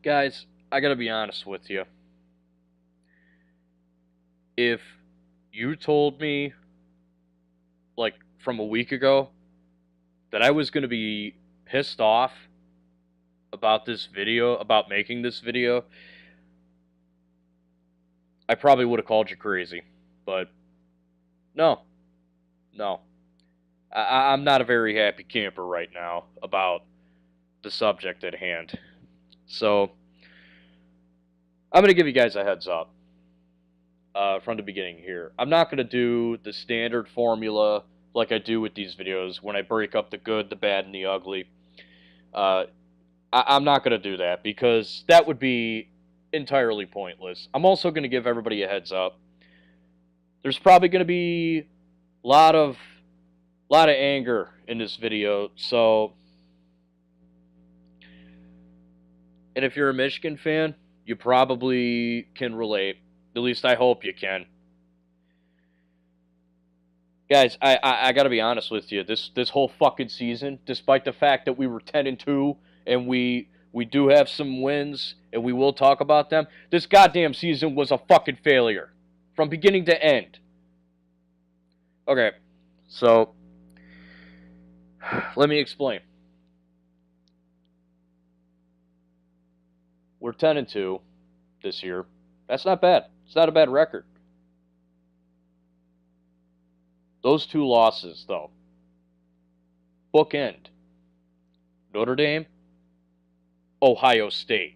Guys, I gotta be honest with you. If you told me, like, from a week ago that I was gonna be pissed off about this video, about making this video, I probably would have called you crazy. But no, no. I'm not a very happy camper right now about the subject at hand. So, I'm gonna give you guys a heads up from the beginning here. I'm not gonna do the standard formula like I do with these videos when I break up the good, the bad, and the ugly. Uh, I'm not going to do that because that would be entirely pointless. I'm also going to give everybody a heads up. There's probably going to be a lot of anger in this video. So, and if you're a Michigan fan, you probably can relate. At least I hope you can. Guys, I got to be honest with you. This whole fucking season, despite the fact that we were 10-2 and we do have some wins and we will talk about them, this goddamn season was a fucking failure from beginning to end. Okay, so let me explain. We're 10-2 this year. That's not bad. It's not a bad record. Those two losses, though, bookend. Notre Dame, Ohio State.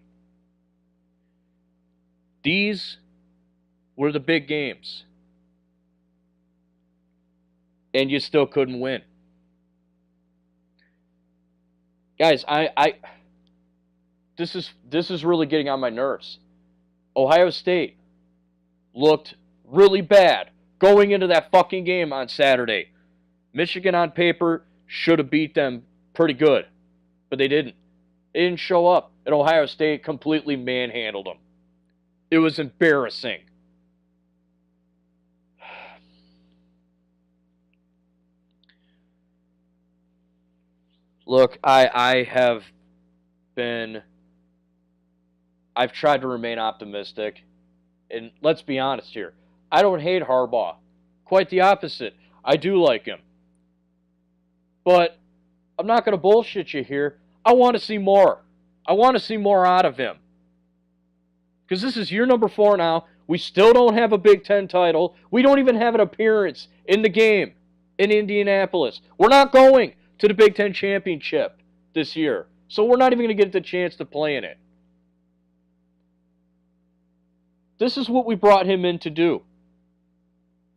These were the big games. And you still couldn't win. Guys, this is really getting on my nerves. Ohio State looked really bad going into that fucking game on Saturday. Michigan on paper should have beat them pretty good, but they didn't. They didn't show up, and Ohio State completely manhandled them. It was embarrassing. Look, I've tried to remain optimistic, and let's be honest here. I don't hate Harbaugh. Quite the opposite. I do like him. But I'm not going to bullshit you here. I want to see more. I want to see more out of him. Because this is year number 4 now. We still don't have a Big Ten title. We don't even have an appearance in the game in Indianapolis. We're not going to the Big Ten championship this year. So we're not even going to get the chance to play in it. This is what we brought him in to do.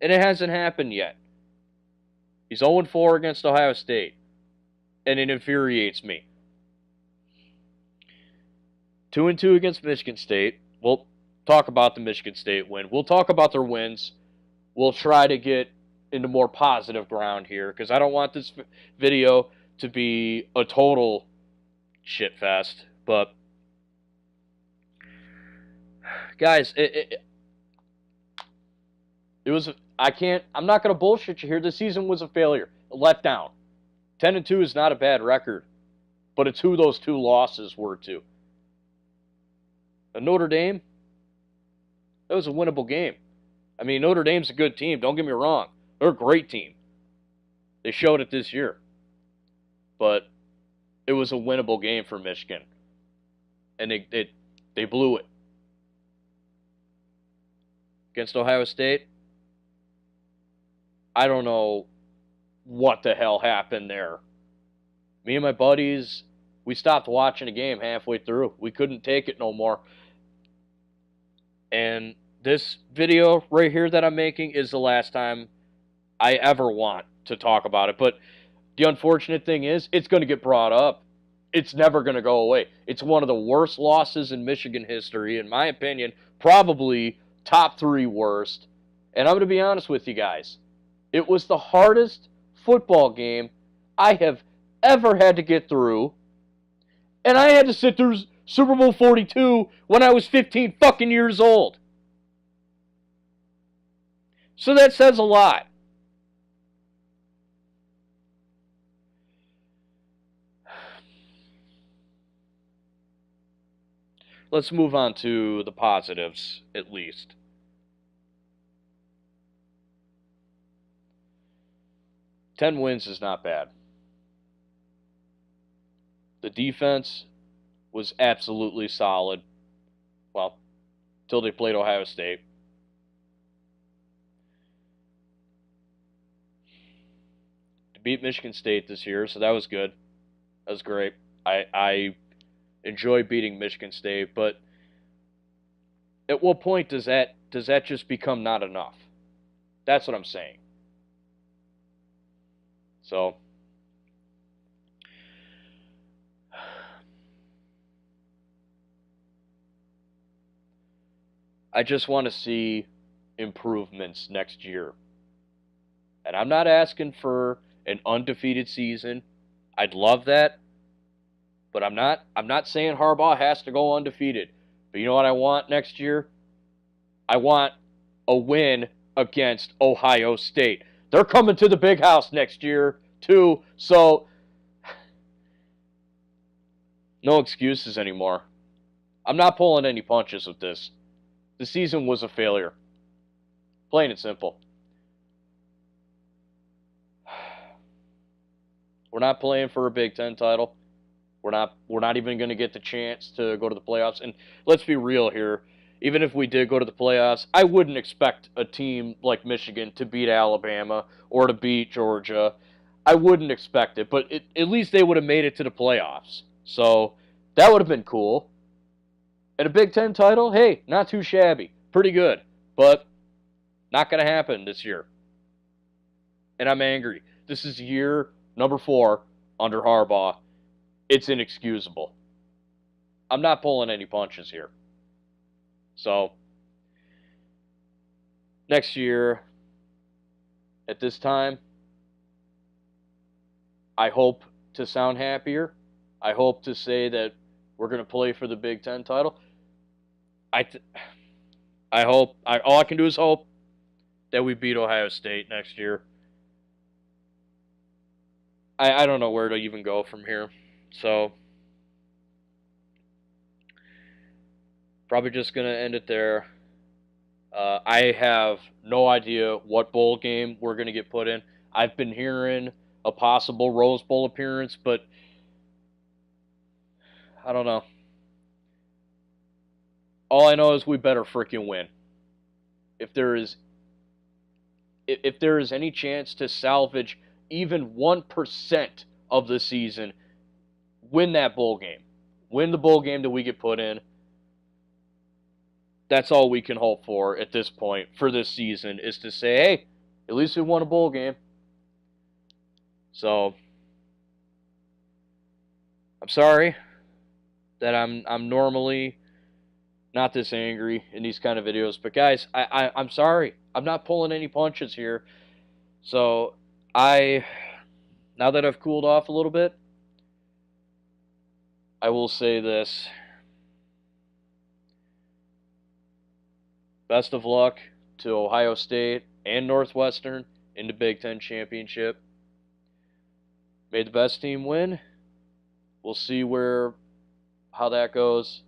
And it hasn't happened yet. He's 0-4 against Ohio State. And it infuriates me. 2-2 against Michigan State. We'll talk about the Michigan State win. We'll talk about their wins. We'll try to get into more positive ground here because I don't want this video to be a total shit fest. But guys, it was. I'm not going to bullshit you here. The season was a failure, a letdown. 10-2 is not a bad record, but it's who those two losses were to. Notre Dame, that was a winnable game. I mean, Notre Dame's a good team. Don't get me wrong. They're a great team. They showed it this year. But it was a winnable game for Michigan. And they blew it. Against Ohio State, I don't know what the hell happened there. Me and my buddies, we stopped watching the game halfway through. We couldn't take it no more. And this video right here that I'm making is the last time I ever want to talk about it. But the unfortunate thing is, it's going to get brought up. It's never going to go away. It's one of the worst losses in Michigan history, in my opinion. Probably top 3 worst. And I'm going to be honest with you guys. It was the hardest football game I have ever had to get through. And I had to sit through Super Bowl 42 when I was 15 fucking years old. So that says a lot. let's move on to the positives, at least. 10 wins is not bad. The defense was absolutely solid. Well, till they played Ohio State. To beat Michigan State this year, so that was good. That was great. I enjoy beating Michigan State, but at what point does that just become not enough? That's what I'm saying. So I just want to see improvements next year. And I'm not asking for an undefeated season. I'd love that, but I'm not saying Harbaugh has to go undefeated. But you know what I want next year? I want a win against Ohio State. They're coming to the big house next year too, so no excuses anymore. I'm not pulling any punches with this. The season was a failure. Plain and simple. We're not playing for a Big Ten title. We're not even going to get the chance to go to the playoffs. And let's be real here. Even if we did go to the playoffs, I wouldn't expect a team like Michigan to beat Alabama or to beat Georgia. I wouldn't expect it, but at least they would have made it to the playoffs. So that would have been cool. And a Big Ten title, hey, not too shabby. Pretty good. But not going to happen this year. And I'm angry. This is year number 4 under Harbaugh. It's inexcusable. I'm not pulling any punches here. So, next year, at this time, I hope to sound happier. I hope to say that we're going to play for the Big Ten title. I hope. All I can do is hope that we beat Ohio State next year. I don't know where to even go from here. So, probably just going to end it there. I have no idea what bowl game we're going to get put in. I've been hearing a possible Rose Bowl appearance, but I don't know. All I know is we better freaking win. If there is any chance to salvage even 1% of the season, win that bowl game. Win the bowl game that we get put in. That's all we can hope for at this point for this season is to say, hey, at least we won a bowl game. So I'm sorry that I'm normally not this angry in these kind of videos, but guys, I'm sorry. I'm not pulling any punches here. So now that I've cooled off a little bit, I will say this. Best of luck to Ohio State and Northwestern in the Big Ten Championship. May the best team win. We'll see how that goes.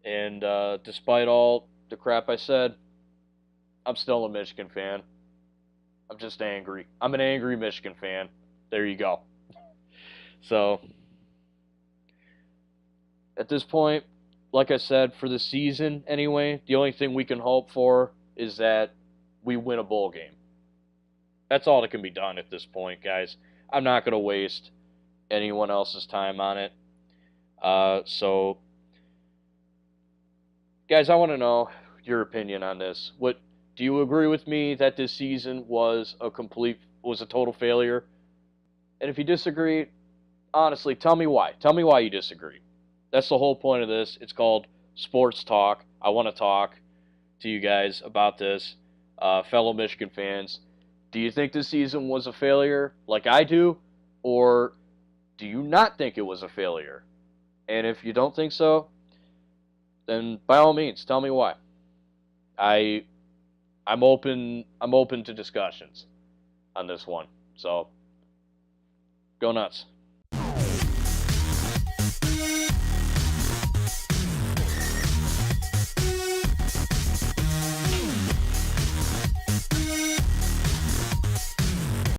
And despite all the crap I said, I'm still a Michigan fan. I'm just angry. I'm an angry Michigan fan. There you go. So, at this point, like I said, for the season anyway, the only thing we can hope for is that we win a bowl game. That's all that can be done at this point, guys. I'm not going to waste anyone else's time on it. So, guys, I want to know your opinion on this. Do you agree with me that this season was a total failure? And if you disagree, honestly, tell me why. Tell me why you disagree. That's the whole point of this. It's called Sports Talk. I want to talk to you guys about this, fellow Michigan fans. Do you think this season was a failure like I do? Or do you not think it was a failure? And if you don't think so, then by all means, tell me why. I'm open to discussions. on this one. So, go nuts.